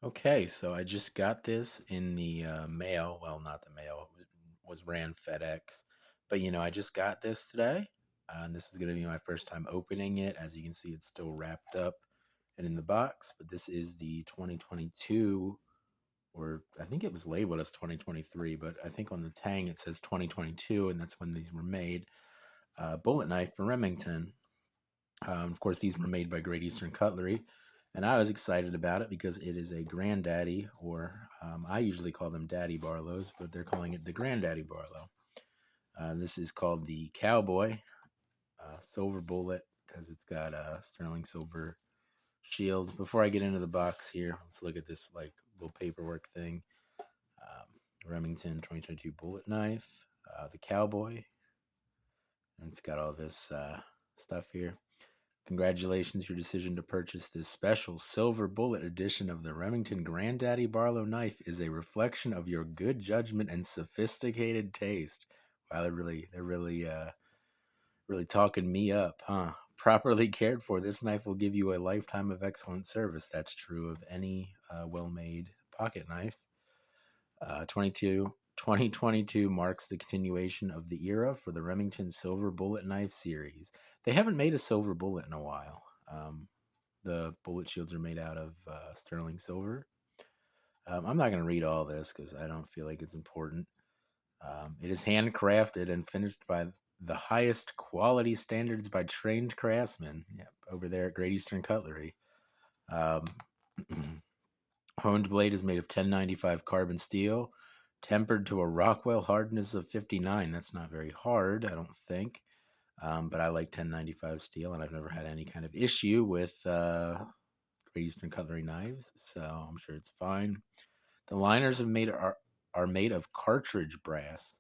Okay, so I just got this in the mail. Well, not the mail, was ran FedEx. But I just got this today. And this is going to be my first time opening it. As you can see, it's still wrapped up and in the box. But this is the 2022, or I think it was labeled as 2023, but I think on the tang it says 2022, and that's when these were made. Bullet knife for Remington. Of course, these were made by Great Eastern Cutlery, and I was excited about it because it is a Granddaddy, or I usually call them Daddy Barlows, but they're calling it the Granddaddy Barlow. This is called the Cowboy Silver Bullet because it's got a sterling silver shield. Before I get into the box here, let's look at this like little paperwork thing. Remington 2022 bullet knife, the Cowboy, and it's got all this stuff here. Congratulations, your decision to purchase this special silver bullet edition of the Remington Granddaddy Barlow knife is a reflection of your good judgment and sophisticated taste. Wow, really talking me up, huh? Properly cared for, this knife will give you a lifetime of excellent service. That's true of any well-made pocket knife. 2022 marks the continuation of the era for the Remington Silver Bullet Knife series. They haven't made a silver bullet in a while. The bullet shields are made out of sterling silver. I'm not going to read all this because I don't feel like it's important. It is handcrafted and finished by the highest quality standards by trained craftsmen, over there at Great Eastern Cutlery. Um, Honed blade is made of 1095 carbon steel, tempered to a Rockwell hardness of 59. That's not very hard, I don't think. But I like 1095 steel, and I've never had any kind of issue with Great Eastern Cutlery knives, so I'm sure it's fine. The liners are made of cartridge brass.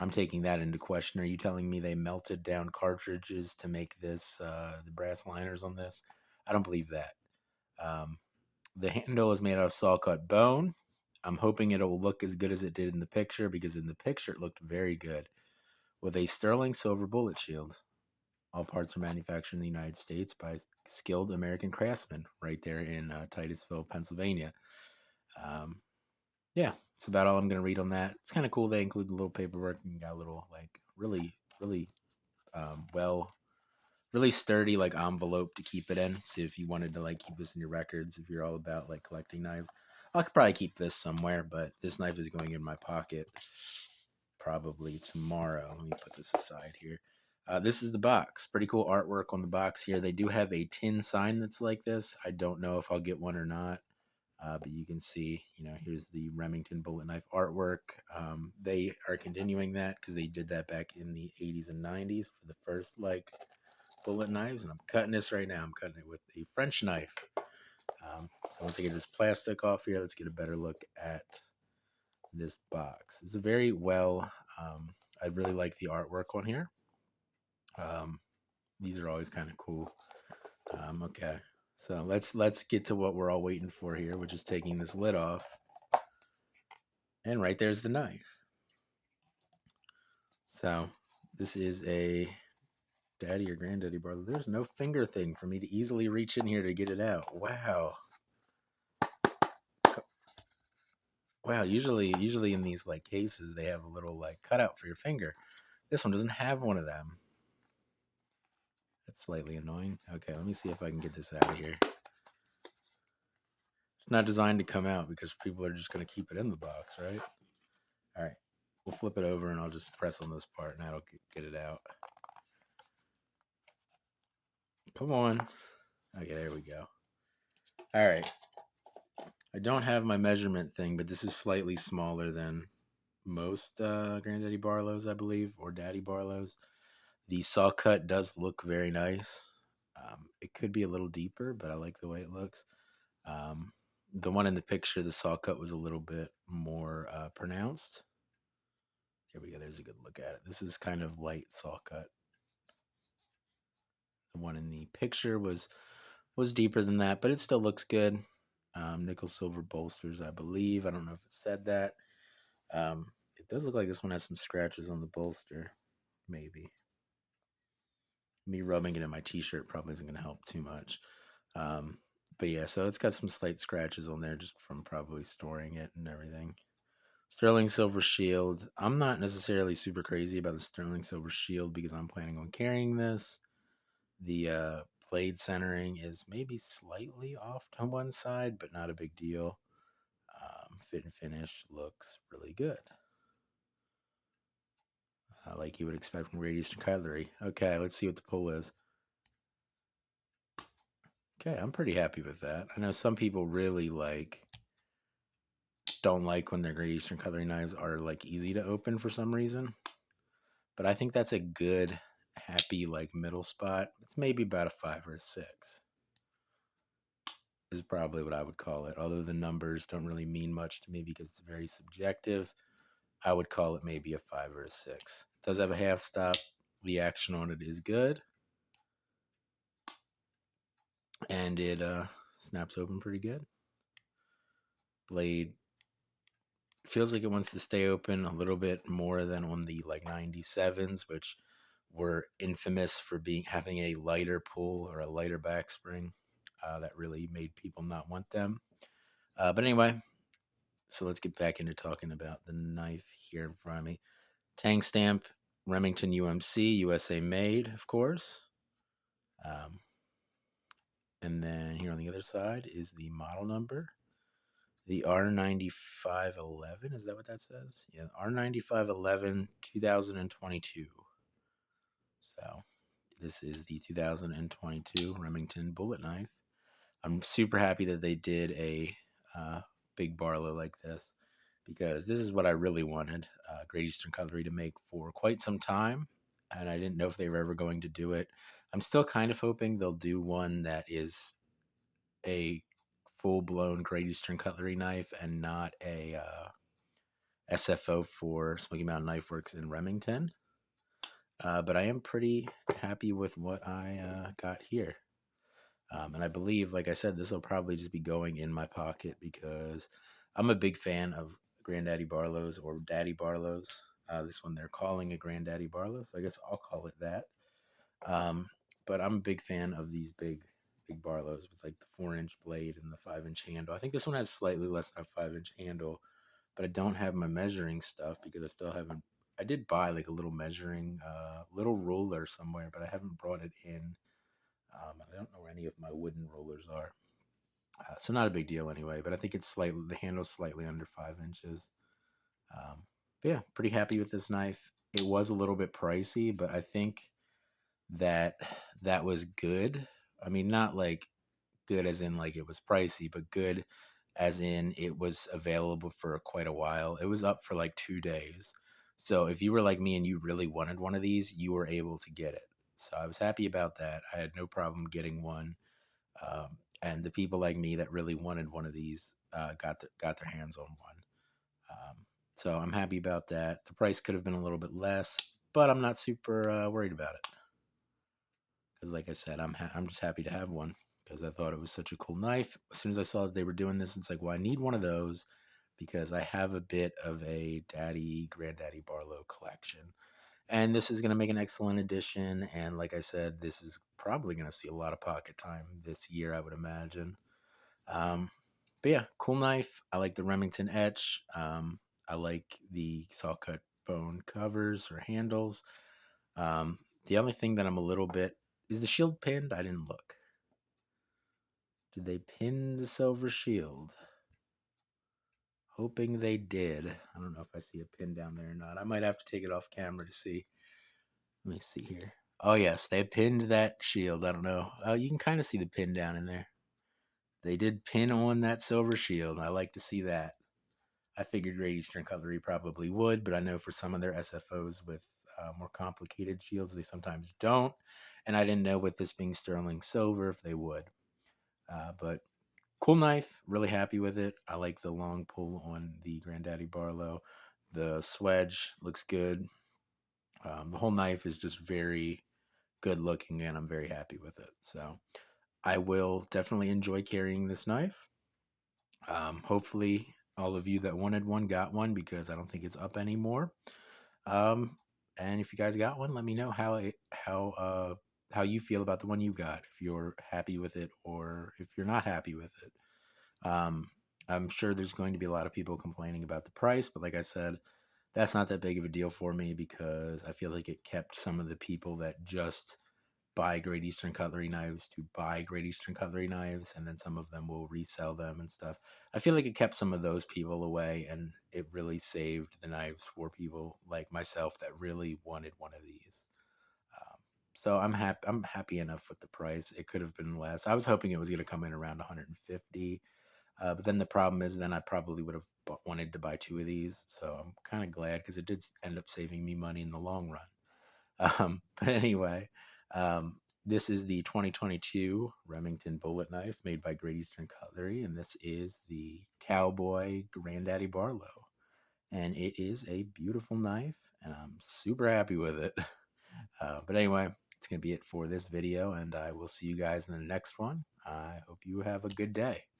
I'm taking that into question. Are you telling me they melted down cartridges to make this the brass liners on this? I don't believe that. Um, the handle is made out of saw cut bone. I'm hoping it'll look as good as it did in the picture because in the picture it looked very good. With a sterling silver bullet shield. All parts are manufactured in the United States by skilled American craftsmen right there in Titusville, Pennsylvania. Um, yeah, that's about all I'm going to read on that. It's kind of cool. They include the little paperwork and got a little, like, really well, really sturdy, like, envelope to keep it in. So if you wanted to, like, keep this in your records, if you're all about, like, collecting knives, I could probably keep this somewhere, but this knife is going in my pocket probably tomorrow. Let me put this aside here. This is the box. Pretty cool artwork on the box here. They do have a tin sign that's like this. I don't know if I'll get one or not. But you can see, here's the Remington bullet knife artwork. They are continuing that because they did that back in the 80s and 90s for the first, like, bullet knives. And I'm cutting this right now. I'm cutting it with a French knife. So once I get this plastic off here, let's get a better look at this box. It's a very well, I really like the artwork on here. Um, these are always kind of cool. Okay, so let's get to what we're all waiting for here, which is taking this lid off. And right there's the knife. So this is a Daddy or Granddaddy Barlow. There's no finger thing for me to easily reach in here to get it out. Wow. Wow, usually in these, like, cases they have a little, like, cutout for your finger. This one doesn't have one of them. That's slightly annoying. Okay, let me see if I can get this out of here. It's not designed to come out because people are just going to keep it in the box, right? All right, we'll flip it over and I'll just press on this part and that'll get it out. Come on. Okay, there we go. All right. I don't have my measurement thing, but this is slightly smaller than most Granddaddy Barlows, I believe, or Daddy Barlows. The saw cut does look very nice. It could be a little deeper, but I like the way it looks. The one in the picture, the saw cut was a little bit more pronounced. Here we go. There's a good look at it. This is kind of light saw cut. The one in the picture was deeper than that, but it still looks good. Nickel silver bolsters, I believe. I don't know if it said that. It does look like this one has some scratches on the bolster, maybe. Me rubbing it in my t-shirt probably isn't going to help too much. But yeah, so it's got some slight scratches on there just from probably storing it and everything. Sterling Silver Shield. I'm not necessarily super crazy about the Sterling Silver Shield because I'm planning on carrying this. The blade centering is maybe slightly off to one side, but not a big deal. Fit and finish looks really good. Like you would expect from Great Eastern Cutlery. Okay, let's see what the pull is. Okay, I'm pretty happy with that. I know some people really don't like when their Great Eastern Cutlery knives are like easy to open for some reason. But I think that's a good, happy like middle spot. It's maybe about a 5 or a 6 is probably what I would call it. Although the numbers don't really mean much to me because it's very subjective. I would call it maybe a 5 or a 6. It does have a half stop. The action on it is good, and it snaps open pretty good. Blade feels like it wants to stay open a little bit more than on the like 97s, which were infamous for being having a lighter pull or a lighter backspring. That really made people not want them. But anyway, so let's get back into talking about the knife here in front of me. Tang stamp, Remington UMC, USA made, of course. Um, and then here on the other side is the model number. The R9511, is that what that says? Yeah, R9511 2022. So this is the 2022 Remington bullet knife. I'm super happy that they did a big Barlow like this because this is what I really wanted Great Eastern Cutlery to make for quite some time. And I didn't know if they were ever going to do it. I'm still kind of hoping they'll do one that is a full blown Great Eastern Cutlery knife and not a SFO for Smoky Mountain Knife Works in Remington. But I am pretty happy with what I got here. And I believe, like I said, this will probably just be going in my pocket because I'm a big fan of Granddaddy Barlow's or Daddy Barlow's. This one they're calling a Granddaddy Barlow, so I guess I'll call it that. Um, but I'm a big fan of these big Barlows with like the 4-inch blade and the 5-inch handle. I think this one has slightly less than a 5-inch handle, but I don't have my measuring stuff because I still haven't. I did buy like a little measuring, little ruler somewhere, but I haven't brought it in. I don't know where any of my wooden rulers are, so not a big deal anyway. But I think it's slightly the handle's slightly under 5 inches. But yeah, pretty happy with this knife. It was a little bit pricey, but I think that that was good. I mean, not like good as in like it was pricey, but good as in it was available for quite a while. It was up for like 2 days. So if you were like me and you really wanted one of these, you were able to get it. So I was happy about that. I had no problem getting one. And the people like me that really wanted one of these got their hands on one. Um, so I'm happy about that. The price could have been a little bit less, but I'm not super worried about it because, like I said, I'm just happy to have one because I thought it was such a cool knife. As soon as I saw that they were doing this, it's like, well, I need one of those because I have a bit of a Granddaddy Barlow collection, and this is going to make an excellent addition. And like I said, this is probably going to see a lot of pocket time this year, I would imagine. Um, but yeah, cool knife. I like the Remington etch. I like the saw cut bone covers or handles. The only thing that I'm a little bit is the shield pinned. I didn't look. Did they pin the silver shield? Hoping they did. I don't know if I see a pin down there or not. I might have to take it off camera to see. Let me see here. Oh yes, they pinned that shield. I don't know. You can kind of see the pin down in there. They did pin on that silver shield. I like to see that. I figured Great Eastern Cutlery probably would, but I know for some of their SFOs with more complicated shields, they sometimes don't. And I didn't know with this being sterling silver if they would. But cool knife, really happy with it. I like the long pull on the Granddaddy Barlow. The swedge looks good. The whole knife is just very good looking, and I'm very happy with it. So I will definitely enjoy carrying this knife. Hopefully, all of you that wanted one got one because I don't think it's up anymore. Um, and if you guys got one, let me know how how you feel about the one you got, if you're happy with it or if you're not happy with it. I'm sure there's going to be a lot of people complaining about the price, but like I said, that's not that big of a deal for me because I feel like it kept some of the people that just buy Great Eastern Cutlery knives to buy Great Eastern Cutlery knives, and then some of them will resell them and stuff. I feel like it kept some of those people away, and it really saved the knives for people like myself that really wanted one of these. Um, so I'm happy. I'm happy enough with the price. It could have been less. I was hoping it was going to come in around 150, but then the problem is, then I probably would have wanted to buy two of these. So I'm kind of glad because it did end up saving me money in the long run. But anyway, um, this is the 2022 Remington bullet knife made by Great Eastern Cutlery, and this is the Cowboy Granddaddy Barlow. And it is a beautiful knife, and I'm super happy with it. But anyway, it's going to be it for this video, and I will see you guys in the next one. I hope you have a good day.